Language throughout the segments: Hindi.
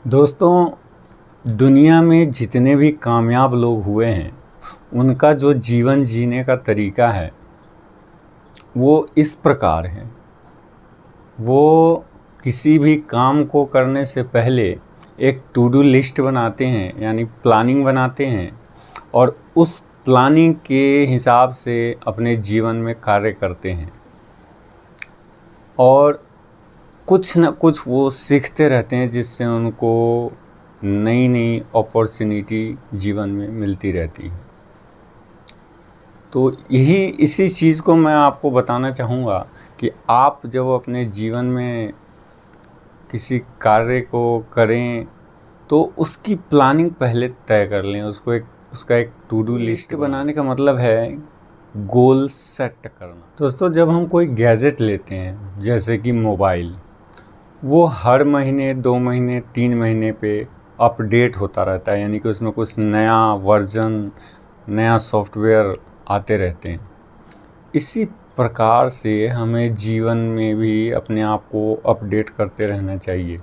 दोस्तों, दुनिया में जितने भी कामयाब लोग हुए हैं, उनका जो जीवन जीने का तरीका है, वो इस प्रकार है। वो किसी भी काम को करने से पहले एक टू डू लिस्ट बनाते हैं, यानी प्लानिंग बनाते हैं, और उस प्लानिंग के हिसाब से अपने जीवन में कार्य करते हैं और कुछ न कुछ वो सीखते रहते हैं, जिससे उनको नई नई अपॉर्चुनिटी जीवन में मिलती रहती है। तो इसी चीज़ को मैं आपको बताना चाहूँगा कि आप जब अपने जीवन में किसी कार्य को करें तो उसकी प्लानिंग पहले तय कर लें। उसका एक टू डू लिस्ट बनाने का मतलब है गोल सेट करना। दोस्तों, जब हम कोई गैजेट लेते हैं जैसे कि मोबाइल, वो हर महीने 2 महीने 3 महीने पे अपडेट होता रहता है, यानी कि उसमें कुछ नया वर्जन, नया सॉफ्टवेयर आते रहते हैं। इसी प्रकार से हमें जीवन में भी अपने आप को अपडेट करते रहना चाहिए।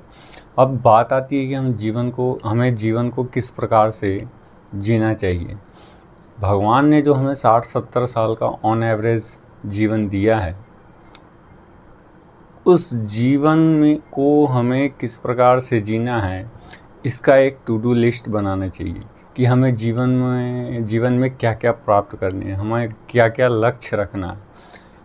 अब बात आती है कि हमें जीवन को किस प्रकार से जीना चाहिए। भगवान ने जो हमें 60-70 साल का ऑन एवरेज जीवन दिया है, उस जीवन में को हमें किस प्रकार से जीना है, इसका एक टू डू लिस्ट बनाना चाहिए कि हमें जीवन में क्या क्या प्राप्त करने हैं, हमें क्या क्या लक्ष्य रखना है।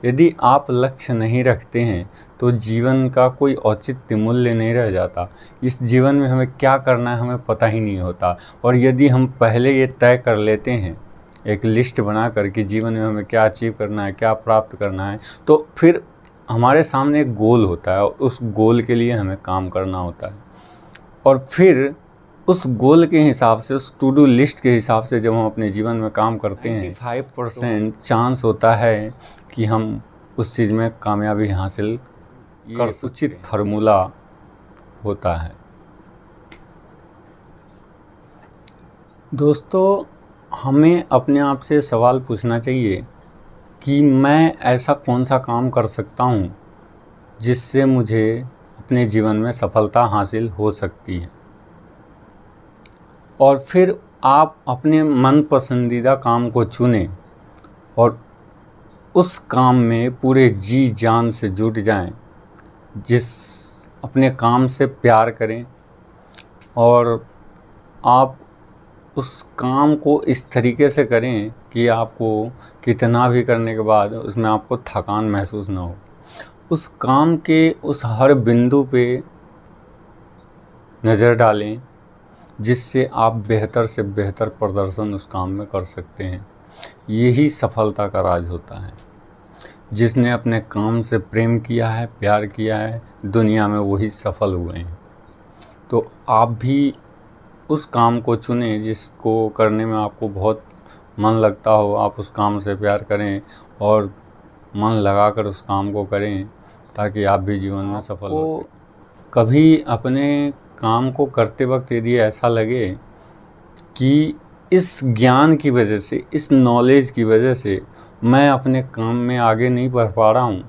यदि आप लक्ष्य नहीं रखते हैं तो जीवन का कोई औचित्य मूल्य नहीं रह जाता। इस जीवन में हमें क्या करना है हमें पता ही नहीं होता। और यदि हम पहले ये तय कर लेते हैं, एक लिस्ट बना कर कि जीवन में हमें क्या अचीव करना है, क्या प्राप्त करना है, तो फिर हमारे सामने एक गोल होता है और उस गोल के लिए हमें काम करना होता है। और फिर उस गोल के हिसाब से, उस टू डू लिस्ट के हिसाब से जब हम अपने जीवन में काम करते हैं, 95% चांस होता है कि हम उस चीज़ में कामयाबी हासिल कर। उचित फार्मूला होता है। दोस्तों, हमें अपने आप से सवाल पूछना चाहिए कि मैं ऐसा कौन सा काम कर सकता हूँ जिससे मुझे अपने जीवन में सफलता हासिल हो सकती है। और फिर आप अपने मन पसंदीदा काम को चुनें और उस काम में पूरे जी जान से जुट जाएं। अपने काम से प्यार करें और आप उस काम को इस तरीके से करें कि आपको कितना भी करने के बाद उसमें आपको थकान महसूस ना हो। उस काम के उस हर बिंदु पे नज़र डालें, जिससे आप बेहतर से बेहतर प्रदर्शन उस काम में कर सकते हैं। यही सफलता का राज होता है। जिसने अपने काम से प्रेम किया है, प्यार किया है, दुनिया में वही सफल हुए हैं। तो आप भी उस काम को चुनें जिसको करने में आपको बहुत मन लगता हो। आप उस काम से प्यार करें और मन लगाकर उस काम को करें, ताकि आप भी जीवन में सफल हो सकें। कभी अपने काम को करते वक्त यदि ऐसा लगे कि इस ज्ञान की वजह से, इस नॉलेज की वजह से मैं अपने काम में आगे नहीं बढ़ पा रहा हूँ,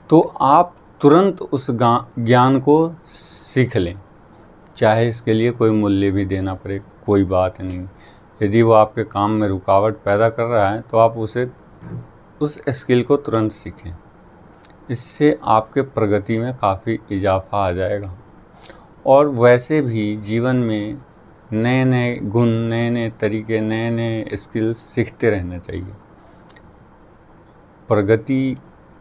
तो आप तुरंत उस ज्ञान को सीख लें, चाहे इसके लिए कोई मूल्य भी देना पड़े, कोई बात नहीं। यदि वो आपके काम में रुकावट पैदा कर रहा है तो आप उस स्किल को तुरंत सीखें। इससे आपके प्रगति में काफ़ी इजाफा आ जाएगा। और वैसे भी जीवन में नए नए गुण, नए नए तरीके, नए नए स्किल्स सीखते रहना चाहिए। प्रगति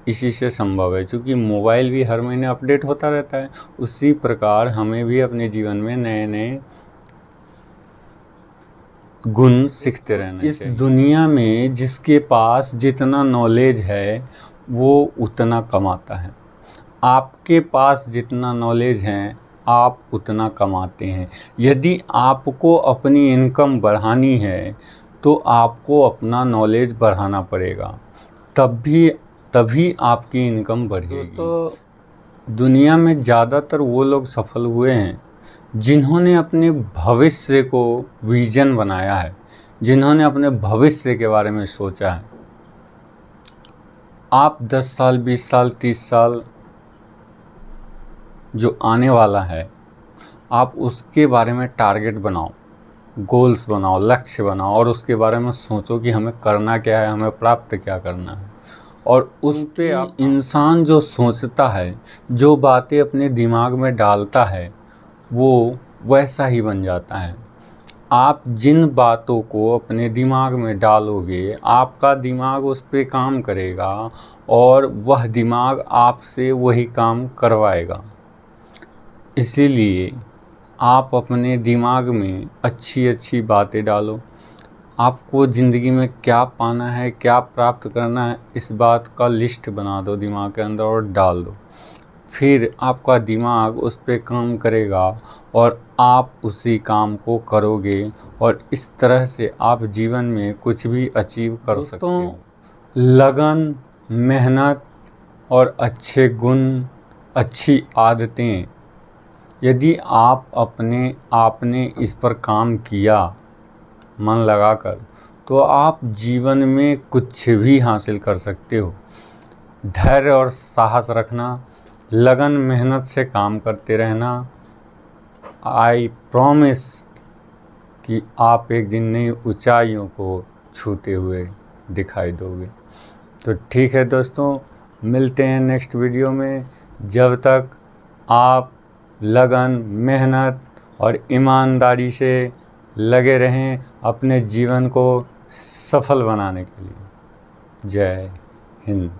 इसी से संभव है, क्योंकि मोबाइल भी हर महीने अपडेट होता रहता है। उसी प्रकार हमें भी अपने जीवन में नए नए गुण सीखते रहना चाहिए। इस दुनिया में जिसके पास जितना नॉलेज है वो उतना कमाता है। आपके पास जितना नॉलेज है आप उतना कमाते हैं। यदि आपको अपनी इनकम बढ़ानी है तो आपको अपना नॉलेज बढ़ाना पड़ेगा, तभी आपकी इनकम बढ़ेगी। दोस्तों, दुनिया में ज़्यादातर वो लोग सफल हुए हैं जिन्होंने अपने भविष्य को विजन बनाया है, जिन्होंने अपने भविष्य के बारे में सोचा है। आप 10 साल, 20 साल, 30 साल जो आने वाला है, आप उसके बारे में टारगेट बनाओ, गोल्स बनाओ, लक्ष्य बनाओ और उसके बारे में सोचो कि हमें करना क्या है, हमें प्राप्त क्या करना है। और उस पे आप इंसान जो सोचता है, जो बातें अपने दिमाग में डालता है, वो वैसा ही बन जाता है। आप जिन बातों को अपने दिमाग में डालोगे, आपका दिमाग उस पे काम करेगा और वह दिमाग आपसे वही काम करवाएगा। इसीलिए आप अपने दिमाग में अच्छी अच्छी बातें डालो। आपको ज़िंदगी में क्या पाना है, क्या प्राप्त करना है, इस बात का लिस्ट बना दो दिमाग के अंदर और डाल दो। फिर आपका दिमाग उस पे काम करेगा और आप उसी काम को करोगे और इस तरह से आप जीवन में कुछ भी अचीव कर सकते हो। लगन, मेहनत और अच्छे गुण, अच्छी आदतें, यदि आपने इस पर काम किया मन लगाकर, तो आप जीवन में कुछ भी हासिल कर सकते हो। धैर्य और साहस रखना, लगन मेहनत से काम करते रहना। आई प्रॉमिस कि आप एक दिन नई ऊंचाइयों को छूते हुए दिखाई दोगे। तो ठीक है दोस्तों, मिलते हैं नेक्स्ट वीडियो में। जब तक आप लगन, मेहनत और ईमानदारी से लगे रहें अपने जीवन को सफल बनाने के लिए। जय हिंद।